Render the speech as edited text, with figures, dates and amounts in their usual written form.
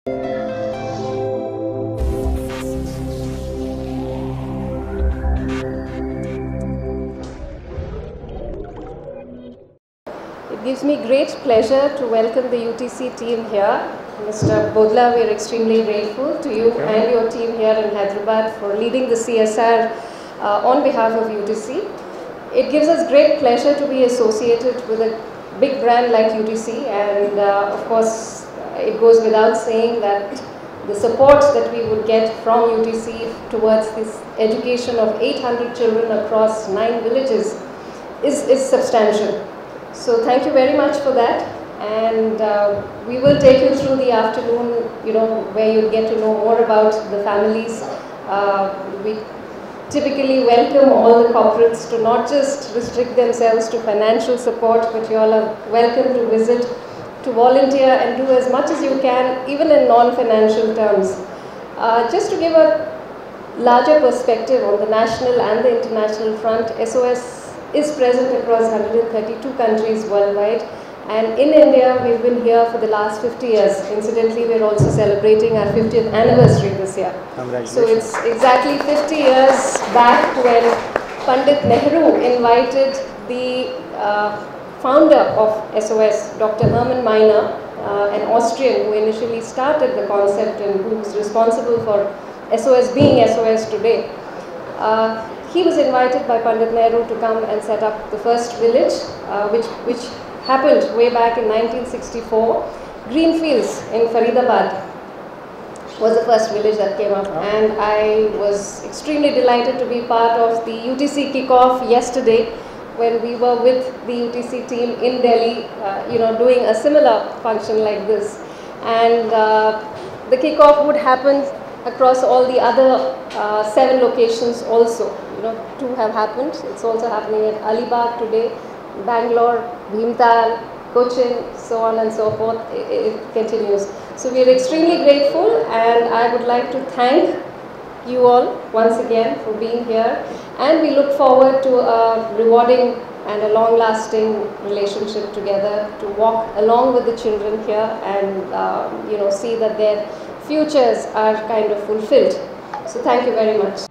It gives me great pleasure to welcome the UTC team here. Mr. Bodla, we are extremely grateful to you and your team here in Hyderabad for leading the CSR on behalf of UTC. It gives us great pleasure to be associated with a big brand like UTC, and of course it goes without saying that the support that we would get from UTC towards this education of 800 children across 9 villages is substantial. So thank you very much for that, and we will take you through the afternoon, where you'll get to know more about the families. We typically welcome all the corporates to not just restrict themselves to financial support, but you all are welcome to visit, to volunteer and do as much as you can, even in non-financial terms. Just to give a larger perspective on the national and the international front, SOS is present across 132 countries worldwide, and in India we've been here for the last 50 years. Incidentally, we're also celebrating our 50th anniversary this year. So it's exactly 50 years back when Pandit Nehru invited the founder of SOS, Dr. Hermann Meiner, an Austrian who initially started the concept and who's responsible for SOS being SOS today. He was invited by Pandit Nehru to come and set up the first village, which happened way back in 1964. Greenfields in Faridabad was the first village that came up, and I was extremely delighted to be part of the UTC kickoff yesterday when we were with the UTC team in Delhi, doing a similar function like this. And the kickoff would happen across all the other 7 locations also. 2 have happened. It's also happening at Alibag today, Bangalore, Bhimtal, Cochin, so on and so forth. It continues. So we are extremely grateful, and I would like to thank you all once again for being here, and we look forward to a rewarding and a long-lasting relationship together, to walk along with the children here and see that their futures are kind of fulfilled. So thank you very much.